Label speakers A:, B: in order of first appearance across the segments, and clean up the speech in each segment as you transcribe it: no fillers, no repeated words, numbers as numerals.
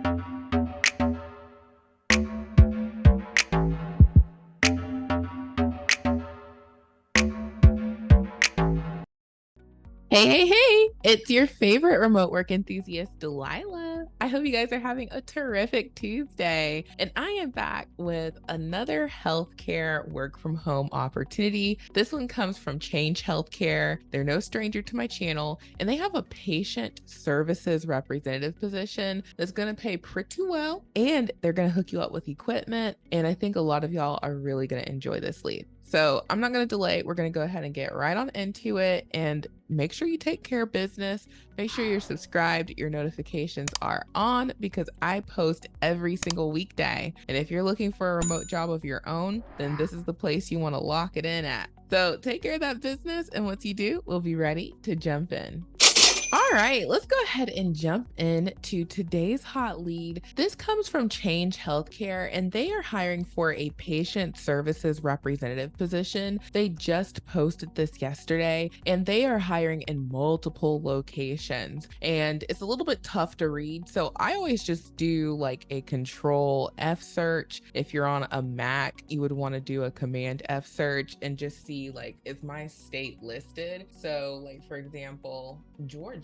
A: Hey, hey, hey, it's your favorite remote work enthusiast, Delilah. I hope you guys are having a terrific Tuesday. And I am back with another healthcare work from home opportunity. This one comes from Change Healthcare. They're no stranger to my channel, and they have a patient services representative position that's going to pay pretty well, and they're going to hook you up with equipment. And I think a lot of y'all are really going to enjoy this lead. So I'm not going to delay. We're going to go ahead and get right on into it, and make sure you take care of business. Make sure you're subscribed, your notifications are on, because I post every single weekday. And if you're looking for a remote job of your own, then this is the place you want to lock it in at. So take care of that business, and once you do, we'll be ready to jump in. All right, let's go ahead and jump into today's hot lead. This comes from Change Healthcare, and they are hiring for a patient services representative position. They just posted this yesterday, and they are hiring in multiple locations. And it's a little bit tough to read, so I always just do like a Control F search. If you're on a Mac, you would want to do a Command F search and just see, like, is my state listed? So, like, for example, Georgia.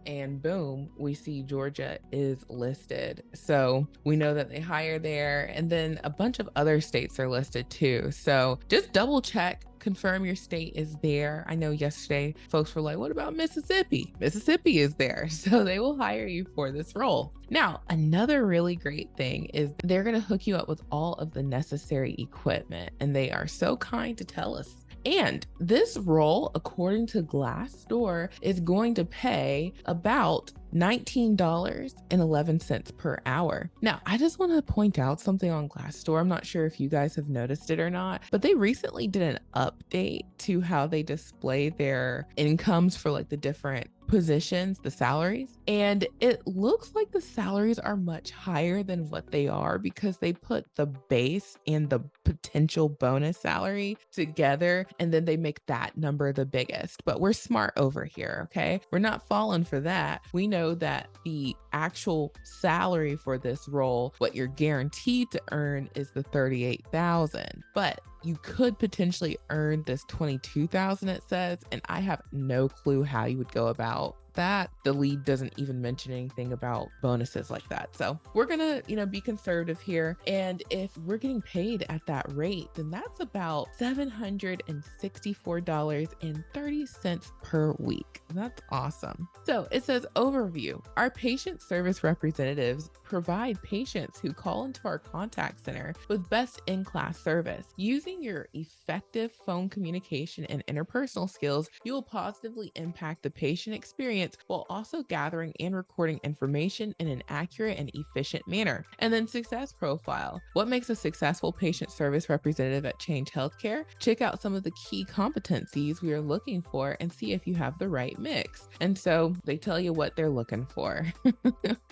A: And boom, we see Georgia is listed. So we know that they hire there, and then a bunch of other states are listed too. So just double check, confirm your state is there. I know yesterday folks were like, what about Mississippi? Mississippi is there. So they will hire you for this role. Now, another really great thing is they're going to hook you up with all of the necessary equipment, and they are so kind to tell us. And this role, according to Glassdoor, is going to pay about $19.11 per hour. Now, I just want to point out something on Glassdoor. I'm not sure if you guys have noticed it or not, but they recently did an update to how they display their incomes for like the different positions, the salaries. And it looks like the salaries are much higher than what they are, because they put the base and the potential bonus salary together, and then they make that number the biggest. But we're smart over here, okay? We're not falling for that. We know that the actual salary for this role, what you're guaranteed to earn, is the $38,000. But you could potentially earn this $22,000, it says, and I have no clue how you would go about that. The lead doesn't even mention anything about bonuses like that. So we're gonna, be conservative here. And if we're getting paid at that rate, then that's about $764.30 per week. That's awesome. So it says overview. Our patient service representatives provide patients who call into our contact center with best in-class service. Using your effective phone communication and interpersonal skills, you will positively impact the patient experience while also gathering and recording information in an accurate and efficient manner. And then success profile. What makes a successful patient service representative at Change Healthcare? Check out some of the key competencies we are looking for and see if you have the right mix. And so they tell you what they're looking for.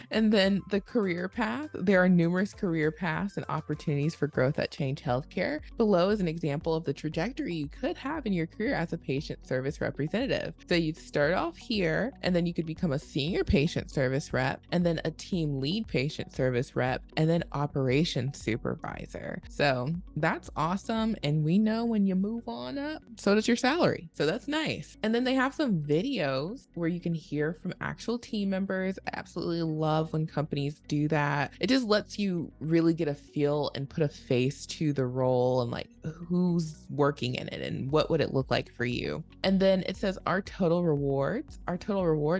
A: And then the career path. There are numerous career paths and opportunities for growth at Change Healthcare. Below is an example of the trajectory you could have in your career as a patient service representative. So you'd start off here, and then you could become a senior patient service rep, and then a team lead patient service rep, and then operations supervisor. So that's awesome. And we know when you move on up, so does your salary. So that's nice. And then they have some videos where you can hear from actual team members. I absolutely love when companies do that. It just lets you really get a feel and put a face to the role, and like who's working in it and what would it look like for you. And then it says our total reward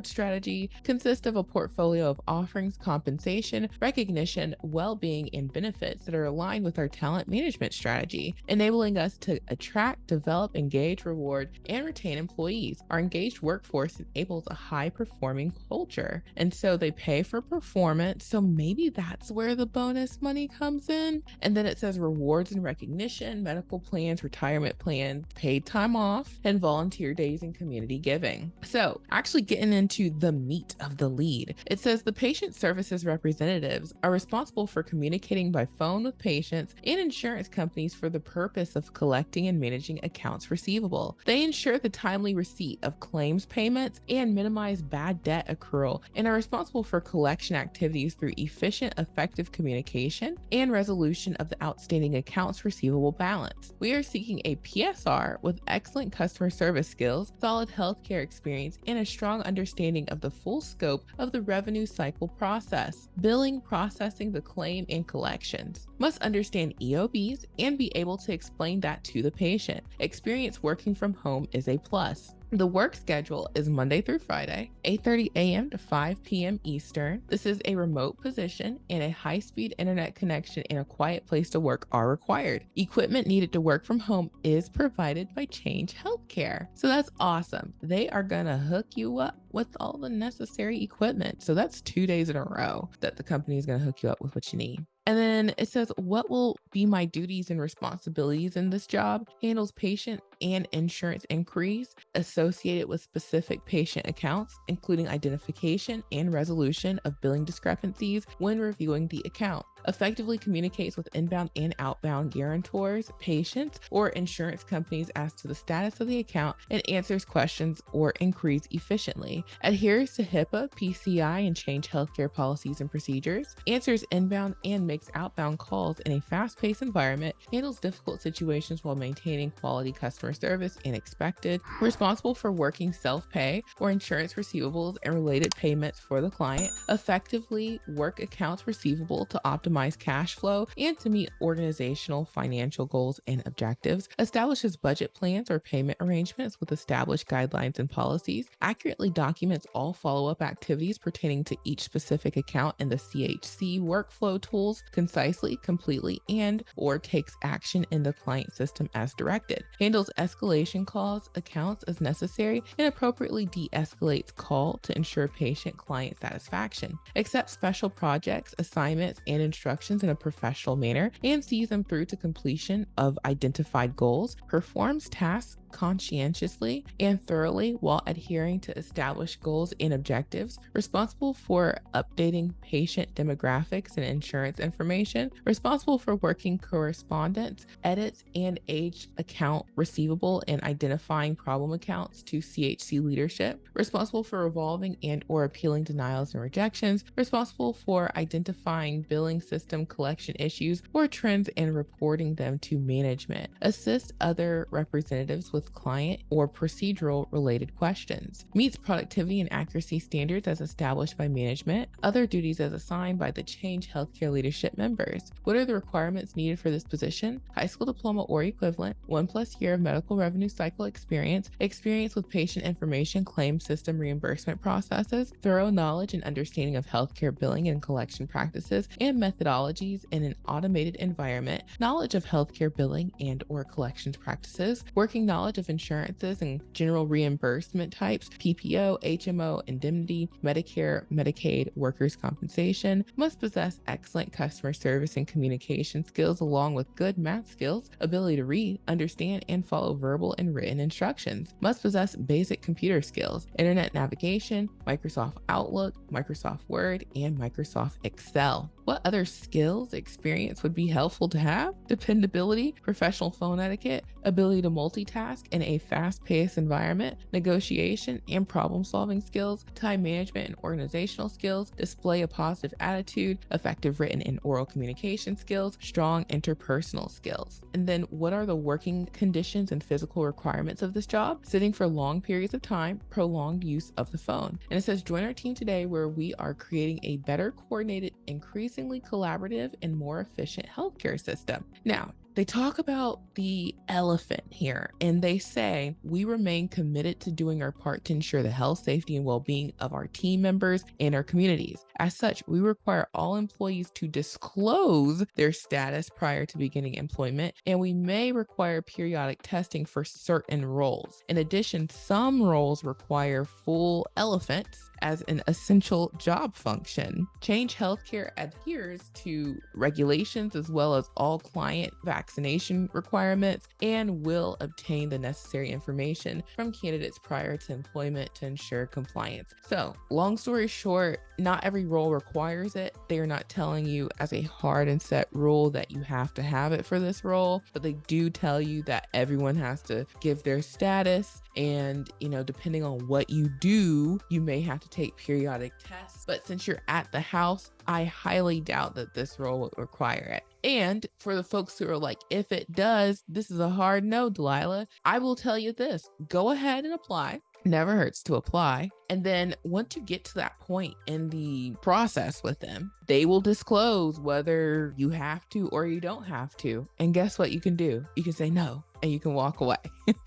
A: strategy consists of a portfolio of offerings, compensation, recognition, well-being, and benefits that are aligned with our talent management strategy, enabling us to attract, develop, engage, reward, and retain employees. Our engaged workforce enables a high-performing culture. And so they pay for performance. So maybe that's where the bonus money comes in. And then it says rewards and recognition, medical plans, retirement plans, paid time off, and volunteer days and community giving. So actually getting getting into the meat of the lead. It says the patient services representatives are responsible for communicating by phone with patients and insurance companies for the purpose of collecting and managing accounts receivable. They ensure the timely receipt of claims payments and minimize bad debt accrual, and are responsible for collection activities through efficient, effective communication and resolution of the outstanding accounts receivable balance. We are seeking a PSR with excellent customer service skills, solid healthcare experience, and a strong understanding of the full scope of the revenue cycle process, billing, processing the claim, and collections. Must understand EOBs and be able to explain that to the patient. Experience working from home is a plus. The work schedule is Monday through Friday, 8:30 a.m. to 5 p.m. Eastern. This is a remote position, and a high-speed internet connection and a quiet place to work are required. Equipment needed to work from home is provided by Change Healthcare. So that's awesome. They are going to hook you up with all the necessary equipment. So that's 2 days in a row that the company is going to hook you up with what you need. And then it says, what will be my duties and responsibilities in this job? Handles patient and insurance inquiries associated with specific patient accounts, including identification and resolution of billing discrepancies when reviewing the account. Effectively communicates with inbound and outbound guarantors, patients, or insurance companies as to the status of the account, and answers questions or inquiries efficiently. Adheres to HIPAA, PCI, and Change Healthcare policies and procedures. Answers inbound and makes outbound calls in a fast-paced environment. Handles difficult situations while maintaining quality customer service and expected. Responsible for working self-pay or insurance receivables and related payments for the client. Effectively work accounts receivable to optimize cash flow and to meet organizational financial goals and objectives. Establishes budget plans or payment arrangements with established guidelines and policies. Accurately documents all follow-up activities pertaining to each specific account in the CHC workflow tools concisely, completely, and/or takes action in the client system as directed. Handles escalation calls, accounts as necessary, and appropriately de-escalates call to ensure patient-client satisfaction. Accepts special projects, assignments, and instructions in a professional manner and sees them through to completion of identified goals. Performs tasks conscientiously and thoroughly while adhering to established goals and objectives. Responsible for updating patient demographics and insurance information. Responsible for working correspondence, edits, and aged account receivable and identifying problem accounts to CHC leadership. Responsible for resolving and or appealing denials and rejections. Responsible for identifying billing system collection issues or trends and reporting them to management. Assist other representatives with client or procedural related questions. Meets productivity and accuracy standards as established by management. Other duties as assigned by the Change Healthcare leadership members. What are the requirements needed for this position? High school diploma or equivalent, 1+ year of medical revenue cycle experience, experience with patient information claim system reimbursement processes, thorough knowledge and understanding of healthcare billing and collection practices and methodologies in an automated environment, knowledge of healthcare billing and or collections practices, working knowledge of insurances and general reimbursement types, PPO, HMO, indemnity, Medicare, Medicaid, workers' compensation, must possess excellent customer service and communication skills along with good math skills, ability to read, understand, and follow verbal and written instructions, must possess basic computer skills, internet navigation, Microsoft Outlook, Microsoft Word, and Microsoft Excel. What other skills, experience would be helpful to have? Dependability, professional phone etiquette, ability to multitask in a fast-paced environment, negotiation and problem-solving skills, time management and organizational skills, display a positive attitude, effective written and oral communication skills, strong interpersonal skills. And then what are the working conditions and physical requirements of this job? Sitting for long periods of time, prolonged use of the phone. And it says, join our team today where we are creating a better coordinated, increasingly collaborative, and more efficient healthcare system. Now, they talk about the elephant here, and they say, we remain committed to doing our part to ensure the health, safety, and well-being of our team members and our communities. As such, we require all employees to disclose their status prior to beginning employment, and we may require periodic testing for certain roles. In addition, some roles require full elephants as an essential job function. Change Healthcare adheres to regulations as well as all client vaccination requirements and will obtain the necessary information from candidates prior to employment to ensure compliance. So, long story short, not every role requires it. They are not telling you as a hard and set rule that you have to have it for this role, but they do tell you that everyone has to give their status. And, depending on what you do, you may have to take periodic tests. But since you're at the house, I highly doubt that this role would require it. And for the folks who are like, if it does, this is a hard no, Delilah, I will tell you this: go ahead and apply. Never hurts to apply. And then once you get to that point in the process with them, they will disclose whether you have to or you don't have to. And guess what you can do? You can say no and you can walk away.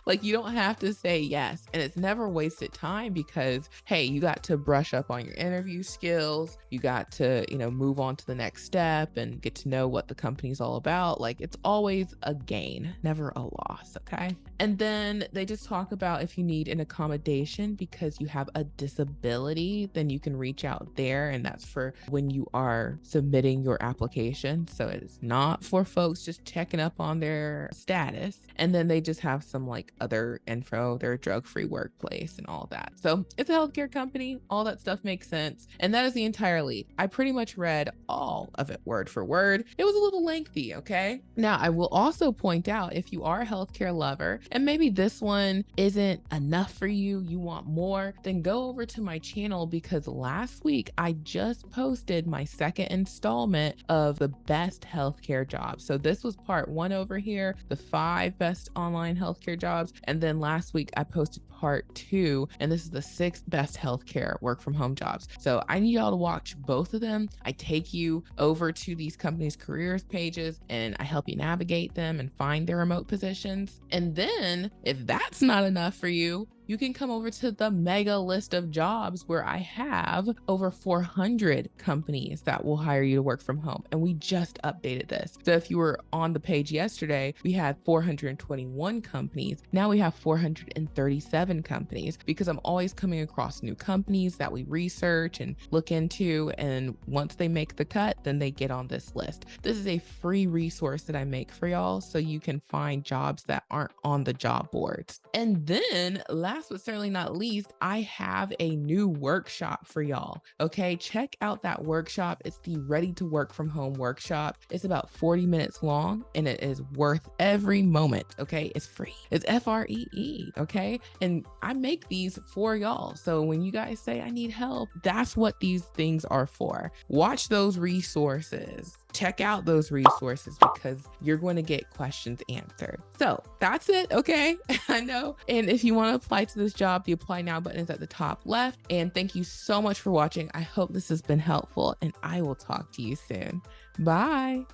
A: Like, you don't have to say yes. And it's never wasted time because, hey, you got to brush up on your interview skills. You got to, move on to the next step and get to know what the company's all about. Like, it's always a gain, never a loss. Okay. And then they just talk about if you need an accommodation because you have a disability, then you can reach out there. And that's for when you are submitting your application. So it's not for folks just checking up on their status. And then they just have some other info, their drug-free workplace and all that. So it's a healthcare company. All that stuff makes sense. And that is the entire lead. I pretty much read all of it word for word. It was a little lengthy. Okay. Now I will also point out, if you are a healthcare lover and maybe this one isn't enough for you, you want more, then go over to my channel because last week I just posted my second installment of the best healthcare jobs. So this was part 1 over here, the 5 best online healthcare jobs. And then last week I posted part 2, and this is the 6 best healthcare work from home jobs. So I need y'all to watch both of them. I take you over to these companies' careers pages and I help you navigate them and find their remote positions. And then if that's not enough for you, you can come over to the mega list of jobs where I have over 400 companies that will hire you to work from home. And we just updated this. So if you were on the page yesterday, we had 421 companies. Now we have 437 companies because I'm always coming across new companies that we research and look into. And once they make the cut, then they get on this list. This is a free resource that I make for y'all so you can find jobs that aren't on the job boards. And then last but certainly not least, I have a new workshop for y'all. Okay, check out that workshop. It's the Ready to Work from Home workshop. It's about 40 minutes long and it is worth every moment. Okay, it's free. It's free. Okay, and I make these for y'all. So when you guys say I need help, that's what these things are for. Watch those resources. Check out those resources because you're going to get questions answered. So that's it. Okay. I know. And if you want to apply to this job, the apply now button is at the top left. And thank you so much for watching. I hope this has been helpful and I will talk to you soon. Bye.